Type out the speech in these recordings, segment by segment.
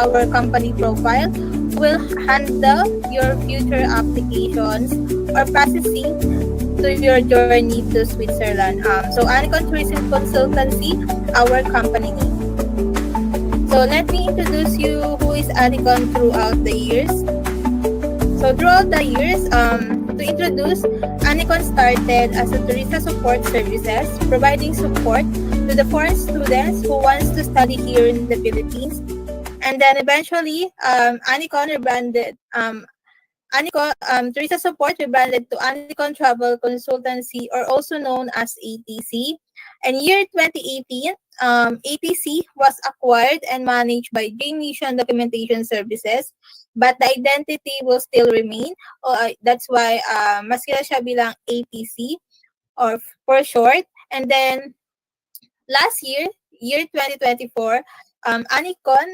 our company profile will handle your future applications or processing to your journey to Switzerland. So Anicon Tourism Consultancy, our company name. So let me introduce you who is Anicon throughout the years. So throughout the years, to introduce, Anicon started as a Tourista Support Services, providing support to the foreign students who wants to study here in the Philippines. And then eventually, Anicon rebranded, Anicon, Tourista Support rebranded to Anicon Travel Consultancy, or also known as ATC. And year 2018, ATC was acquired and managed by J Mission Documentation Services, but the identity will still remain. That's why mas kilala siya bilang ATC or for short. And then last year, year 2024, Anicon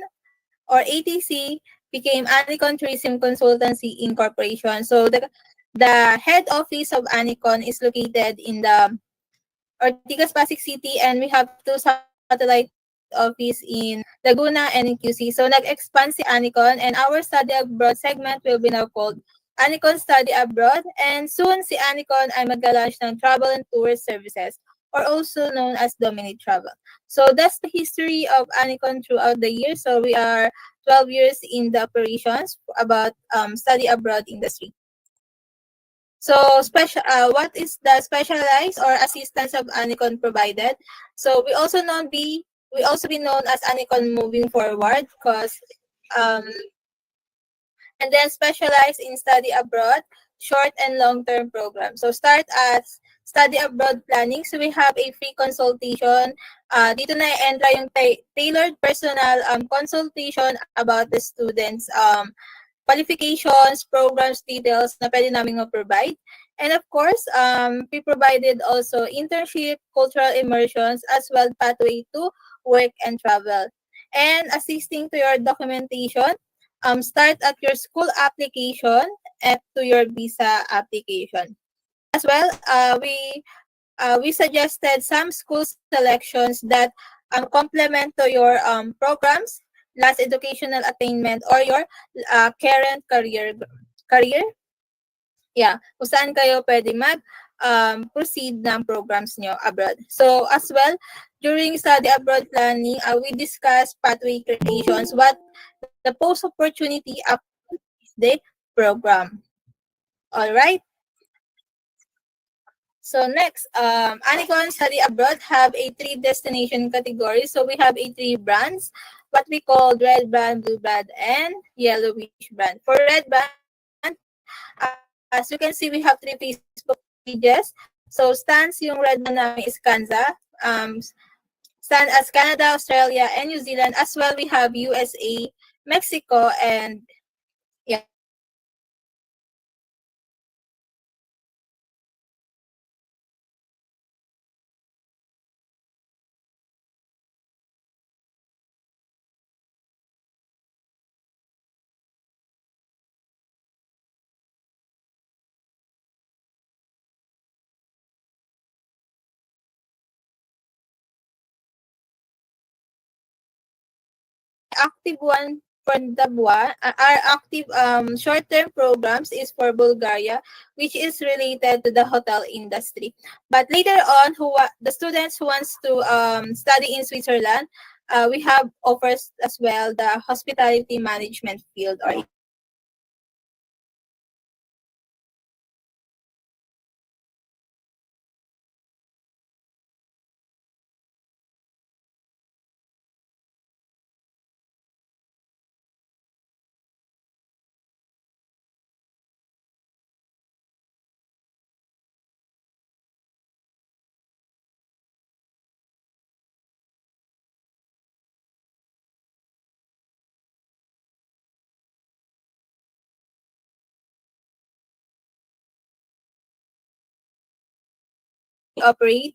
or ATC became Anicon Tourism Consultancy Incorporation. So the head office of Anicon is located in the Ortigas, Pasig City, and we have two satellite office in Laguna and in QC. So nag-expand si Anicon, and our study abroad segment will be now called Anicon Study Abroad. And soon si Anicon ay mag-launch ng travel and tour services, or also known as Dominate Travel. So that's the history of Anicon throughout the years. So we are 12 years in the operations about study abroad industry. So what is the specialized or assistance of Anicon provided? So we also be known as Anicon moving forward, because and then specialize in study abroad, short and long-term programs. So start as study abroad planning. So we have a free consultation. Dito na entra yung tailored personal consultation about the students' qualifications, programs, details na pwede namin provide. And of course, we provided also internship, cultural immersions, as well pathway to work and travel. And assisting to your documentation, start at your school application and to your visa application. As well, we suggested some school selections that complement to your programs, last educational attainment, or your current career. Yeah, kung saan kayo pwede proceed ng programs nyo abroad. So as well, during study abroad planning, we discuss pathway creations, what the post opportunity after the program. All right. So next, Anicon Study Abroad have a 3 destination categories. So we have a 3 brands, what we call red brand, blue brand, and yellowish brand. For red brand, as you can see, we have 3 Facebook pages. So stands yung red brand namin is Kanza, stand as Canada, Australia, and New Zealand. As well, we have USA, Mexico, and yeah. Active one for Dabwa, our active short-term programs is for Bulgaria, which is related to the hotel industry. But later on, the students who wants to study in Switzerland, we have offers as well the hospitality management field, or operate.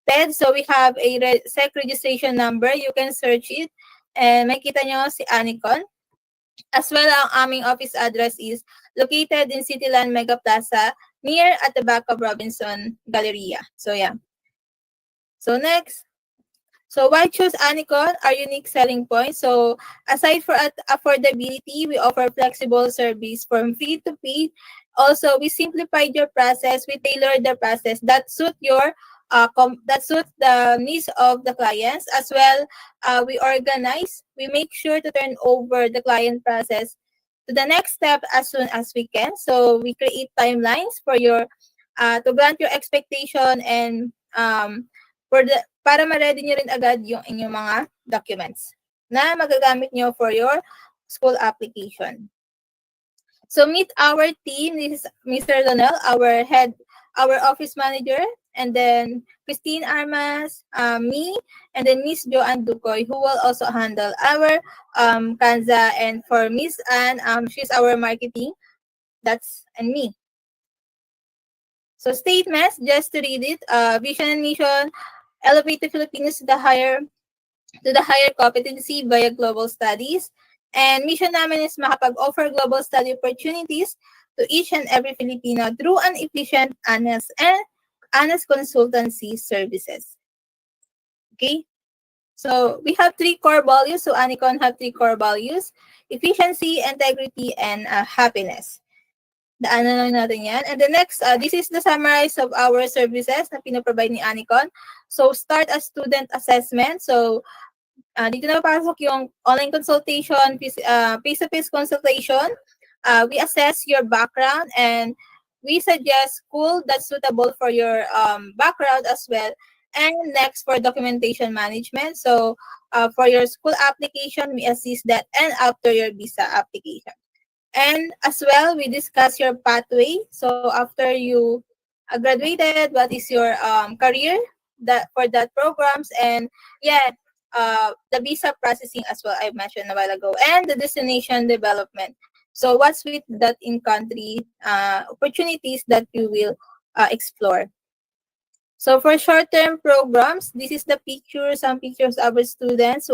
Then, so we have a SEC registration number. You can search it. And makita nyo si Anicon. As well, ang aming office address is located in Cityland Mega Plaza, near at the back of Robinson Galleria. So, yeah. So, next. So why choose Anicon? Our unique selling point. So aside for affordability, we offer flexible service from free to paid. Also, we simplified your process. We tailored the process that suit your that suits the needs of the clients as well. We organize. We make sure to turn over the client process to the next step as soon as we can. So we create timelines for your to grant your expectation and for the para ma-ready nyo rin agad yung inyong mga documents na magagamit nyo for your school application. So meet our team. This is Mr. Lonel, our office manager, and then Christine Armas, me, and then Miss Joanne Ducoy, who will also handle our Kanza, and for Miss Anne, she's our marketing. That's and me. So statements, just to read it, vision and mission, elevate the Filipinos to the higher competency via global studies. And mission namin is makapag-offer global study opportunities to each and every Filipino through an efficient, honest consultancy services. Okay? So we have 3 core values. So Anicon have 3 core values: efficiency, integrity, and happiness. Daanan lang natin yan. And the next, this is the summarize of our services na pinaprovide ni Anicon. So start a student assessment. So dito na papasok yung online consultation, face-to-face consultation. We assess your background and we suggest school that's suitable for your background as well. And next, for documentation management. So for your school application, we assist that and after your visa application. And as well, we discuss your pathway. So after you graduated, what is your career that for that programs, and yeah, the visa processing as well I mentioned a while ago, and the destination development. So what's with that in country opportunities that you will explore. So for short-term programs, this is the picture, some pictures of our students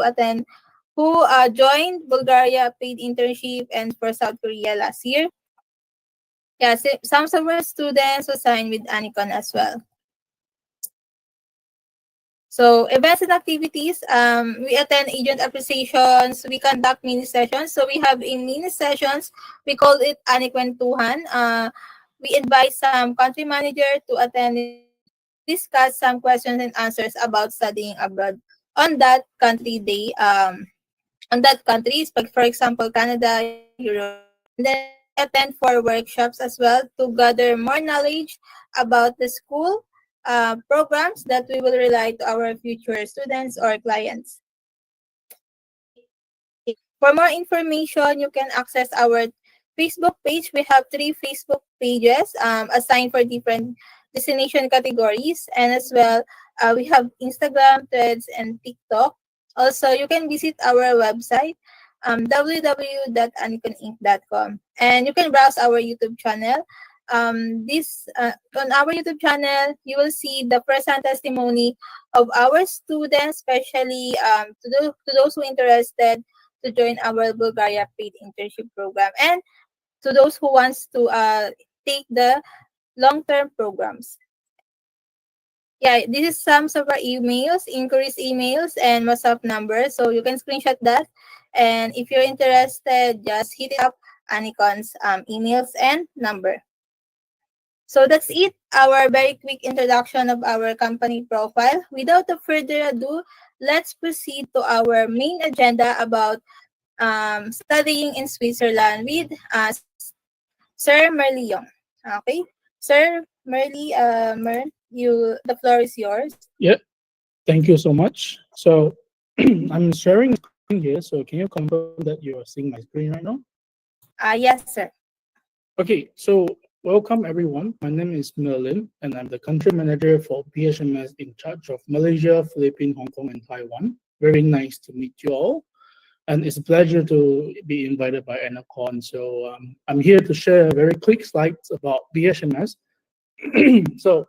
who joined Bulgaria paid internship and for South Korea last year. Yeah, so some of our students who signed with Anicon as well. So events and activities, we attend agent appreciations, we conduct mini sessions. So we have in mini sessions, we call it Anikwentuhan. We invite some country manager to attend and discuss some questions and answers about studying abroad on that country day. On that countries, but for example, Canada, Europe. And then attend for workshops as well to gather more knowledge about the school programs that we will rely to our future students or clients. For more information, you can access our Facebook page. We have 3 Facebook pages assigned for different destination categories. And as well, we have Instagram, Threads, and TikTok. Also, you can visit our website, www.aniconinc.com. And you can browse our YouTube channel. On our YouTube channel, you will see the first-hand testimony of our students, especially to those who are interested to join our Bulgaria paid internship program, and to those who wants to take the long-term programs. Yeah, this is some of our emails, inquiries emails, and WhatsApp numbers. So you can screenshot that. And if you're interested, just hit it up Anicon's emails and number. So that's it, our very quick introduction of our company profile. Without further ado, let's proceed to our main agenda about studying in Switzerland with Sir Merlion. Okay, Sir Merly, the floor is yours. Yeah, thank you so much. So I'm sharing screen here. So can you confirm that you are seeing my screen right now? Yes, sir. Okay, so welcome everyone. My name is Merlin, and I'm the country manager for BHMS in charge of Malaysia, Philippines, Hong Kong, and Taiwan. Very nice to meet you all. And it's a pleasure to be invited by Anacon. So I'm here to share very quick slides about BHMS. So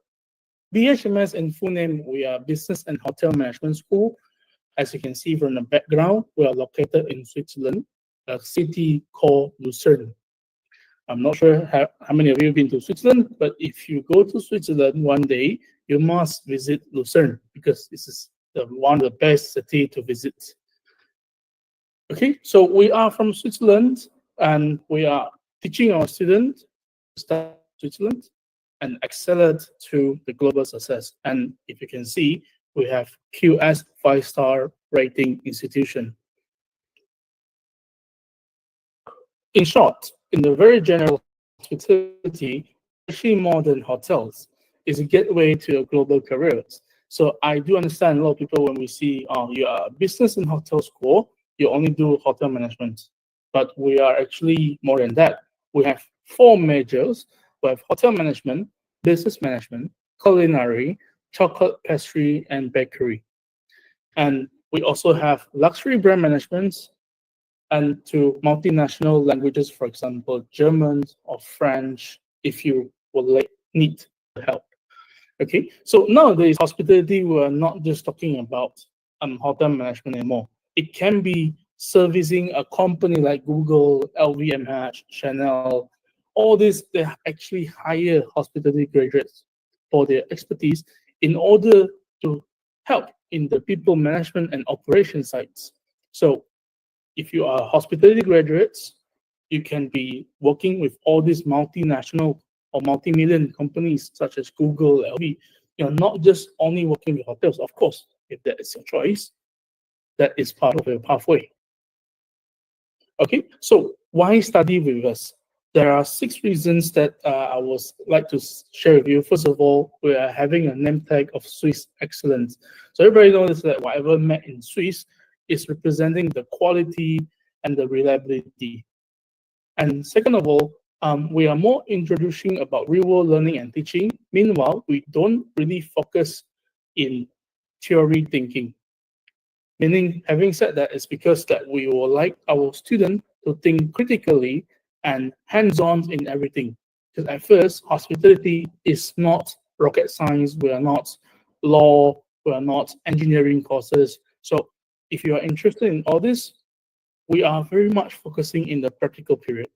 BHMS in full name, we are Business and Hotel Management School. As you can see from the background, we are located in Switzerland, a city called Lucerne. I'm not sure how many of you have been to Switzerland, but if you go to Switzerland one day, you must visit Lucerne because this is one of the best city to visit. Okay, so we are from Switzerland, and we are teaching our students to study Switzerland and accelerate to the global success. And if you can see, we have QS 5-star rating institution. In short, in the very general, hospitality, actually more than hotels, is a gateway to your global careers. So I do understand a lot of people when we see, you are a business and hotel school, you only do hotel management. But we are actually more than that. We have 4 majors. We have hotel management, business management, culinary, chocolate pastry, and bakery. And we also have luxury brand management and to multinational languages, for example, German or French, if you would need help. Okay, so nowadays, hospitality, we're not just talking about hotel management anymore. It can be servicing a company like Google, LVMH, Chanel, all this. They actually hire hospitality graduates for their expertise in order to help in the people management and operation sides. So if you are hospitality graduates, you can be working with all these multinational or multi-million companies such as Google, LV. You're not just only working with hotels. Of course, if that is your choice, that is part of your pathway. Okay, so why study with us? There are 6 reasons that I would like to share with you. First of all, we are having a name tag of Swiss excellence. So everybody knows that whatever made in Swiss is representing the quality and the reliability. And second of all, we are more introducing about real-world learning and teaching. Meanwhile, we don't really focus in theory thinking. Meaning, having said that, it's because that we would like our student to think critically and hands-on in everything. Because at first, hospitality is not rocket science. We are not law. We are not engineering courses. So if you are interested in all this, we are very much focusing in the practical period.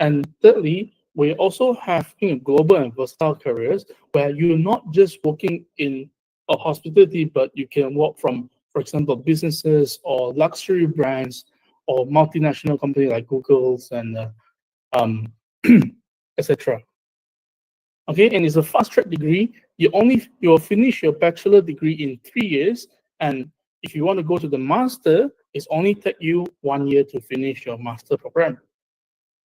And thirdly, we also have global and versatile careers where you're not just working in a hospitality, but you can work from, for example, businesses or luxury brands or multinational companies like Google's and etc. Okay, and it's a fast-track degree. You'll finish your bachelor degree in 3 years, and if you want to go to the master, it's only take you 1 year to finish your master program.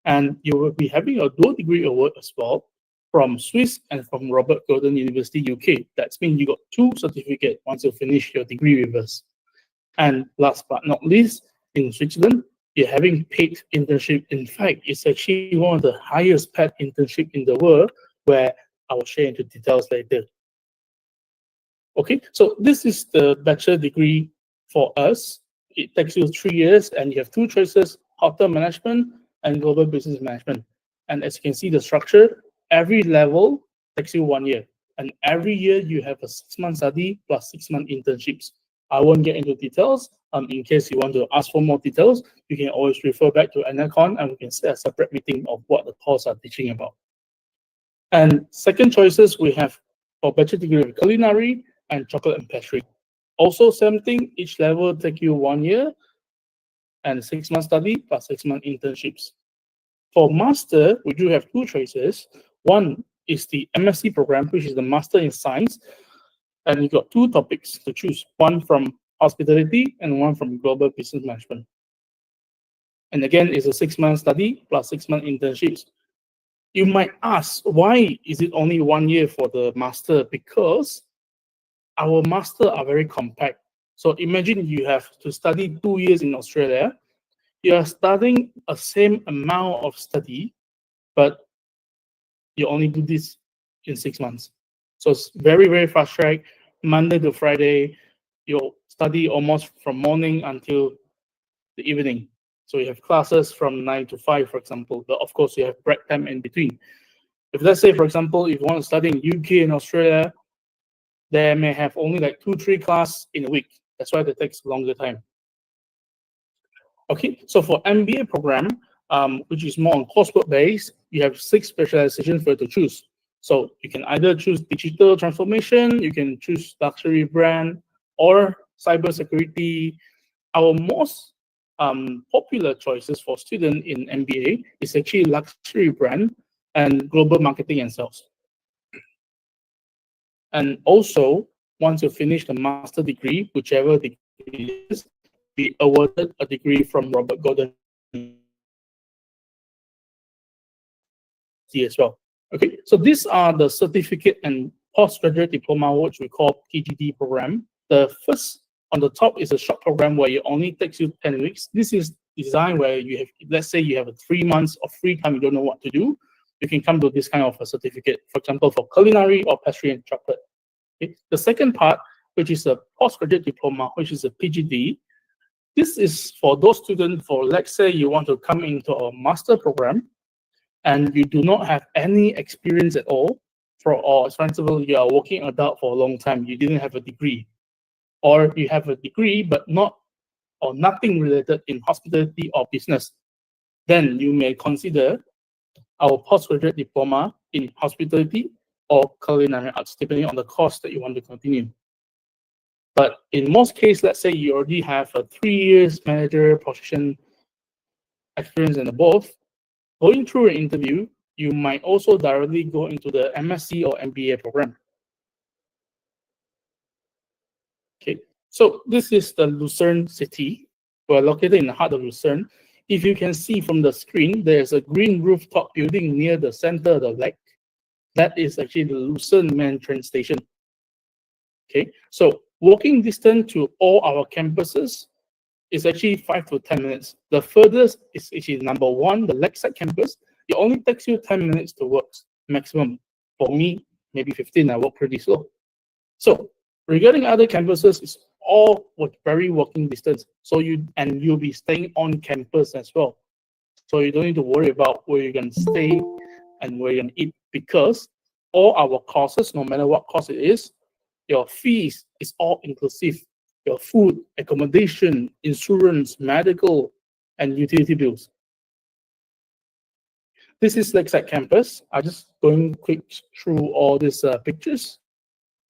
And you will be having a dual degree award as well from Swiss and from Robert Gordon University, UK. That means you got 2 certificates once you finish your degree with us. And last but not least, in Switzerland, you're having paid internship. In fact, it's actually one of the highest paid internship in the world, where I will share into details later. Okay, so this is the bachelor degree for us. It takes you 3 years, and you have 2 choices: hotel management and global business management. And as you can see the structure, every level takes you 1 year. And every year you have a 6-month study plus 6-month internships. I won't get into details. In case you want to ask for more details, you can always refer back to Anacon, and we can set a separate meeting of what the course are teaching about. And second choices we have for bachelor degree of culinary and chocolate and pastry. Also same thing, each level take you 1 year and 6-month study plus 6-month internships. For master, we do have 2 choices. One is the MSc program, which is the Master in Science. And you got 2 topics to choose, one from hospitality and one from global business management. And again, it's a 6-month study plus 6-month internships. You might ask, why is it only 1 year for the master? Because our master are very compact. So imagine you have to study 2 years in Australia. You are studying a same amount of study, but you only do this in 6 months. So it's very, very fast track. Monday to Friday, you'll study almost from morning until the evening. So you have classes from 9 to 5, for example, but of course you have break time in between. If let's say, for example, if you want to study in UK and Australia, they may have only like 2-3 classes in a week. That's why it takes longer time. Okay, so for MBA program, which is more on coursework based, you have 6 specializations for you to choose. So you can either choose digital transformation, you can choose luxury brand, or cybersecurity. Our most popular choices for student in MBA is actually luxury brand and global marketing and sales. And also, once you finish the master degree, whichever degree it is, be awarded a degree from Robert Gordon as well. Okay, so these are the certificate and postgraduate diploma, which we call PGD program. The first on the top is a short program where it only takes you 10 weeks. This is designed where you have, let's say you have 3 months of free time, you don't know what to do. You can come to this kind of a certificate, for example, for culinary or pastry and chocolate. Okay. The second part, which is a postgraduate diploma, which is a PGD. This is for those students, for let's say you want to come into a master program and you do not have any experience at all, or for example, you are working adult for a long time, you didn't have a degree, or you have a degree but nothing related in hospitality or business, then you may consider our postgraduate diploma in hospitality or culinary arts, depending on the course that you want to continue. But in most cases, let's say you already have a 3 years manager position experience and above, going through an interview, you might also directly go into the MSc or MBA program. Okay, so this is the Lucerne city. We're located in the heart of Lucerne. If you can see from the screen, there's a green rooftop building near the center of the lake. That is actually the Lucerne main train station. Okay, so walking distance to all our campuses is actually 5 to 10 minutes. The furthest is actually number 1, the Lakeside campus. It only takes you 10 minutes to work maximum. For me, maybe 15. I walk pretty slow. So regarding other campuses, it's all very walking distance. So you'll be staying on campus as well. So you don't need to worry about where you're gonna stay and where you're gonna eat, because all our courses, no matter what course it is, your fees is all inclusive. Your food, accommodation, insurance, medical, and utility bills. This is Lakeside campus. I'm just going quick through all these pictures.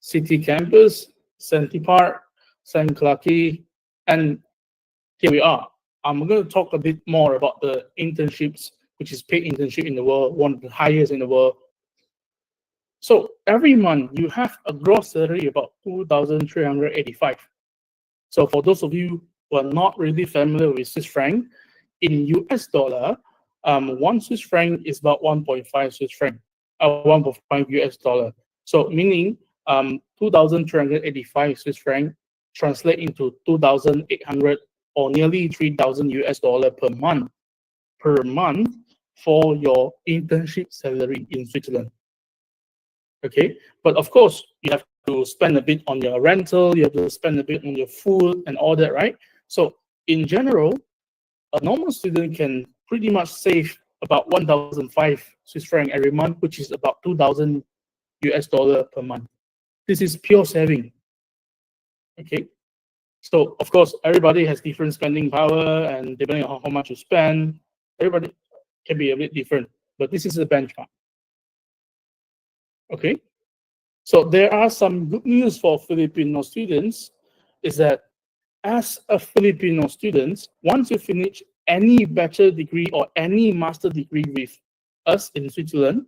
City campus, Santee Park, St. Clarke, and here we are. I'm going to talk a bit more about the internships, which is paid internship in the world, one of the highest in the world. So every month you have a gross salary about 2,385. So for those of you who are not really familiar with Swiss franc, in US dollar, 1 Swiss franc is about 1.5 Swiss franc, 1.5 US dollar. So meaning 2,385 Swiss franc translate into 2,800 or nearly 3,000 US dollar per month for your internship salary in Switzerland. Okay, but of course you have to spend a bit on your rental, you have to spend a bit on your food and all that, right? So in general, a normal student can pretty much save about 1,005 Swiss franc every month, which is about 2,000 US dollar per month. This is pure saving. Okay, so of course everybody has different spending power, and depending on how much you spend, everybody can be a bit different, but this is the benchmark. Okay, so there are some good news for Filipino students, is that as a Filipino student, once you finish any bachelor degree or any master degree with us in Switzerland,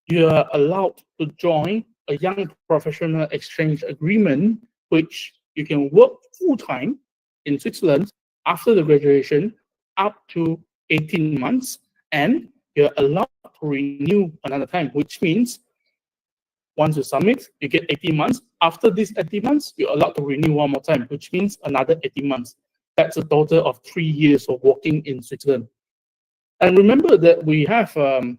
you are allowed to join a young professional exchange agreement, which you can work full-time in Switzerland after the graduation up to 18 months, and you're allowed to renew another time, which means once you submit, you get 18 months. After these 18 months, you're allowed to renew one more time, which means another 18 months. That's a total of 3 years of working in Switzerland. And remember that we have a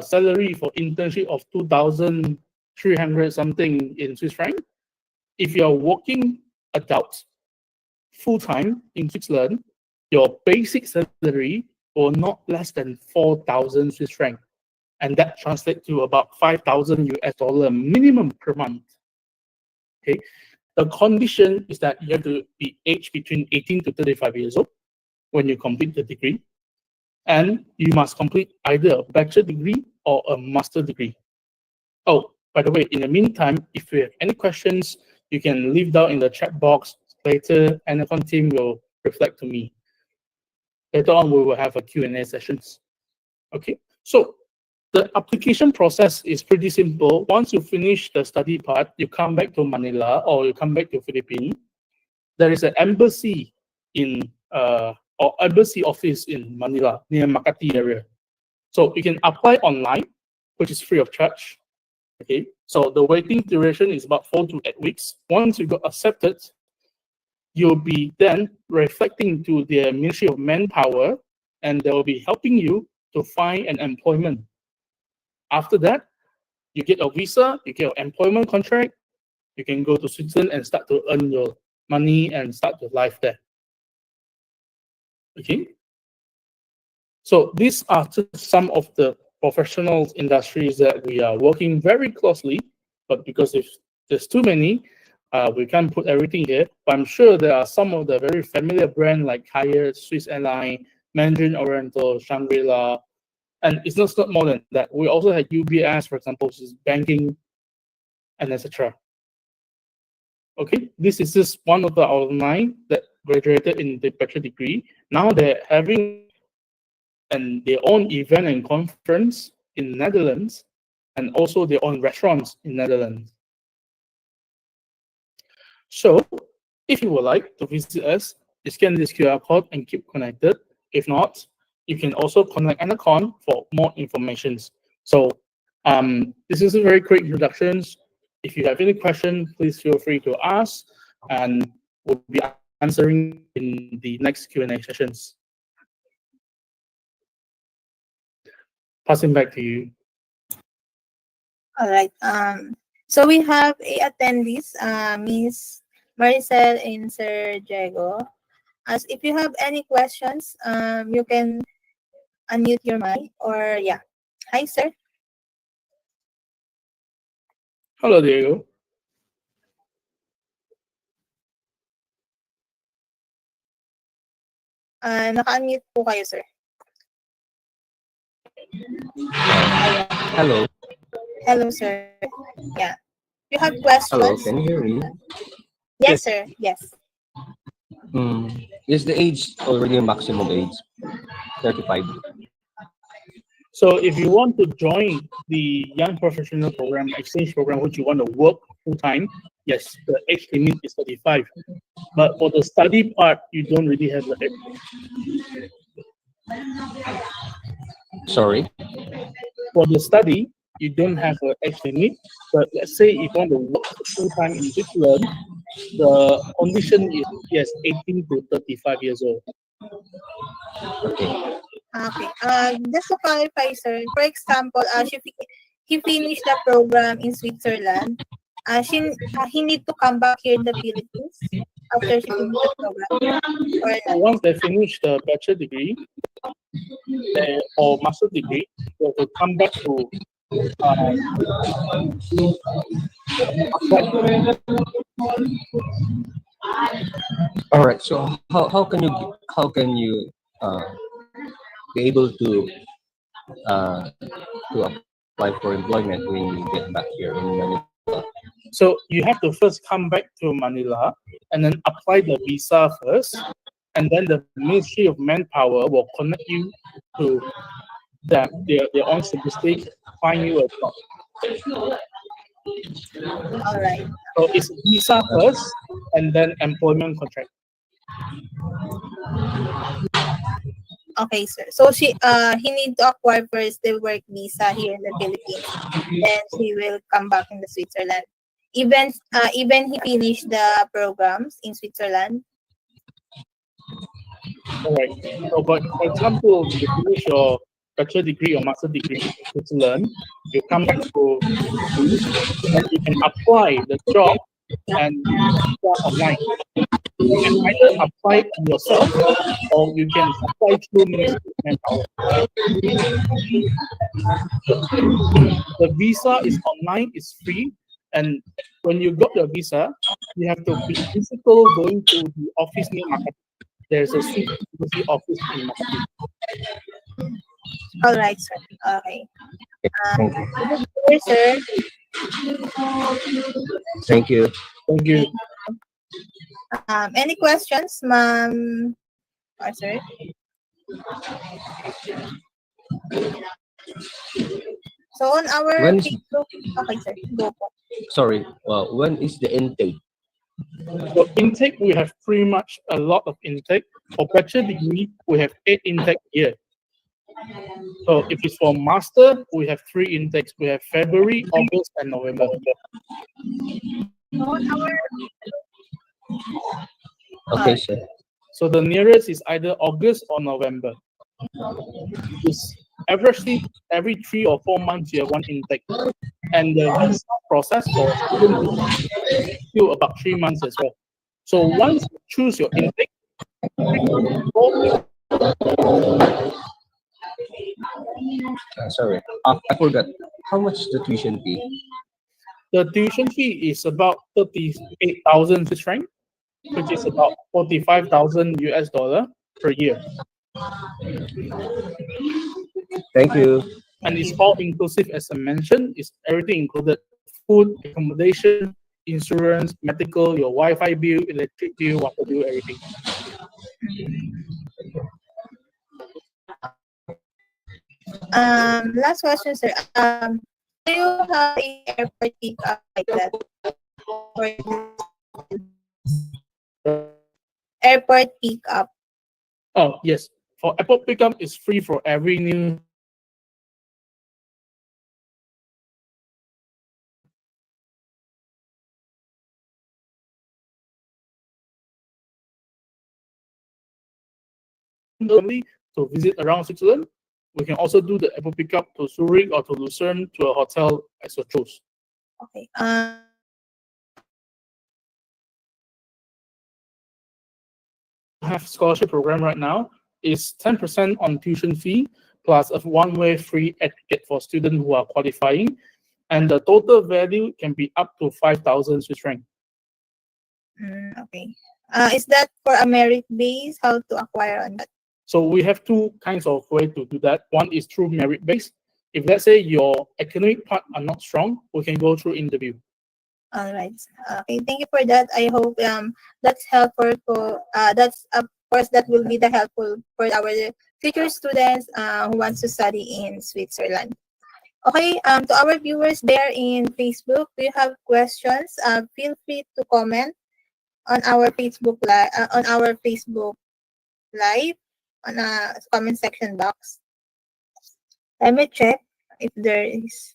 salary for internship of 2,300 something in Swiss franc. If you're working adult full-time in Switzerland, your basic salary will not less than 4,000 Swiss franc. And that translates to about 5,000 US dollar minimum per month. Okay, the condition is that you have to be aged between 18 to 35 years old when you complete the degree, and you must complete either a bachelor degree or a master degree. Oh, by the way, in the meantime, if you have any questions, you can leave down in the chat box later, and the team will reflect to me. Later on, we will have a Q&A sessions. Okay, so the application process is pretty simple. Once you finish the study part, you come back to Manila or you come back to Philippines. There is an embassy in or embassy office in Manila near Makati area. So you can apply online, which is free of charge. Okay, so the waiting duration is about 4 to 8 weeks. Once you got accepted, you'll be then reflecting to the Ministry of Manpower, and they will be helping you to find an employment. After that, you get a visa, you get an employment contract, you can go to Switzerland and start to earn your money and start your life there. Okay. So these are just some of the professional industries that we are working very closely, but because if there's too many, we can't put everything here. But I'm sure there are some of the very familiar brands like Hyatt, Swiss Airline, Mandarin Oriental, Shangri-La, and it's not more than that. We also have UBS, for example, which is banking, and etc. Okay, this is just one of the alumni that graduated in the bachelor degree. Now they're having their own event and conference in Netherlands, and also their own restaurants in Netherlands. So if you would like to visit us, you scan this QR code and keep connected. If not, you can also contact Anacon for more information. So this is a very quick introduction. If you have any questions, please feel free to ask, and we'll be answering in the next Q&A sessions. Passing back to you. All right. So we have attendees, Miss Maricel and Sir Diego. As if you have any questions, you can unmute your mic, or yeah. Hi, sir. Hello, Diego. Naka-unmute po kayo, sir. Hello. Hello, sir. Yeah. You have questions? Hello, can you hear me? Yes, sir. Yes. Is the age already a maximum age? 35. So if you want to join the Young Professional Program, exchange program, which you want to work full-time, yes, the age limit is 35. But for the study part, you don't really have the age. Sorry? For the study, you don't have an age limit. But let's say if you want to work full-time in Switzerland, the condition is, yes, 18 to 35 years old. Okay. Okay. Just to clarify, sir, for example, he finished the program in Switzerland. He need to come back here in the Philippines after she finished the program. Or not? Once they finish the bachelor degree or master degree, they will come back to All right. So how can you be able to apply for employment when you get back here in Manila? So you have to first come back to Manila and then apply the visa first, and then the Ministry of Manpower will connect you to their own statistic, find you a job. All right. So it's visa first and then employment contract. Okay, sir. So he need to acquire first the work visa here in the Philippines. Then he will come back in the Switzerland. Even he finished the programs in Switzerland. All right. So, but for example, you finish your bachelor degree or master degree in Switzerland, you come back to and you can apply the job and start online. You can either apply yourself or you can apply through Ministry of Manpower. The visa is online, it's free, and when you got your visa, you have to be physical going to the office near Makati. There's a Swiss Embassy office in Makati. All right, sir. Okay. Thank you. Yes, sir. Thank you. Thank you. Any questions, ma'am? Or sir? So on our When is, Facebook, okay, sir, go po. sorry, when is the intake? For intake, we have pretty much a lot of intake. For bachelor degree, we have 8 intake here. So if it's for master, we have 3 intakes. We have February, August, and November. So on our Okay, sir. So the nearest is either August or November. It's averagely every 3 or 4 months you have one intake. And the visa process for students is still about 3 months as well. So once you choose your intake, 3 months before, Sorry, I forgot. How much is the tuition fee? the tuition fee is about 38,000 Swiss franc, which is about 45,000 US dollar per year. Thank you. And it's all inclusive, as I mentioned. It's everything included: food, accommodation, insurance, medical, your Wi-Fi bill, electric bill, water bill, everything. Last question, sir. Do you have a airport pickup like that? Or airport pickup? Oh yes, for airport pickup, it's free for every new. Only to visit around Switzerland. We can also do the airport pickup to Zurich or to Lucerne to a hotel as you choose. Okay. Have scholarship program right now is 10% on tuition fee plus a one-way free air ticket for students who are qualifying, and the total value can be up to 5,000 Swiss franc. Okay. Is that for a merit base? How to acquire on that? So we have 2 kinds of way to do that. One is through merit base. If let's say your academic part are not strong, we can go through interview. All right. Okay. Thank you for that. I hope that's helpful for that's of course that will be the helpful for our future students who wants to study in Switzerland. Okay. To our viewers there in Facebook, do you have questions? Feel free to comment on our Facebook live on a comment section box. Let me check if there is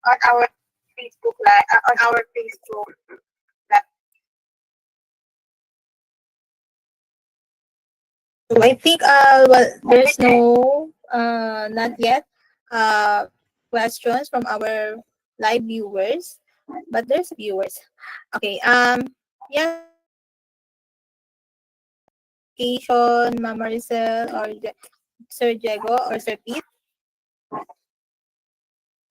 on our Facebook live on our Facebook live. So I think well there's no not yet questions from our live viewers, but there's viewers. Okay. Yeah. Mama Maricel or Sir Diego or Sir Pete.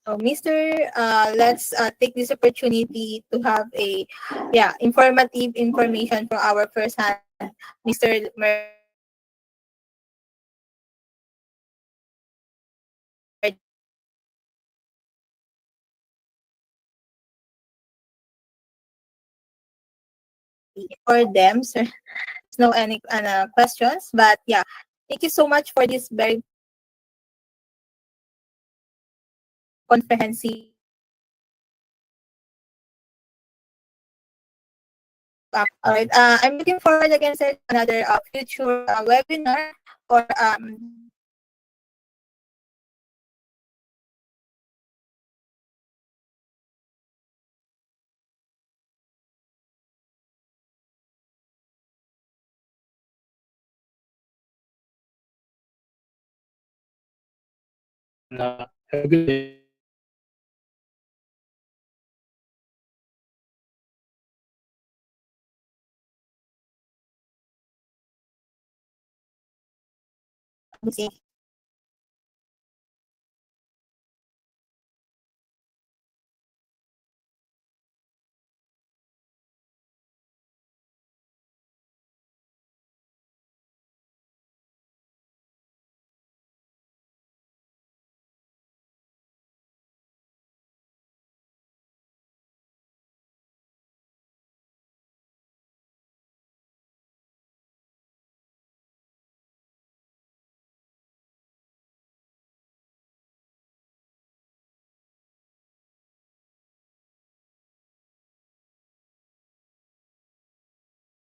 So, Mr. Let's take this opportunity to have a informative information from our first hand, Mr. For them, sir. There's no any questions, but yeah, thank you so much for this very comprehensive. All right. I'm looking forward again, sir, to another future webinar or Have a good day. we'll see.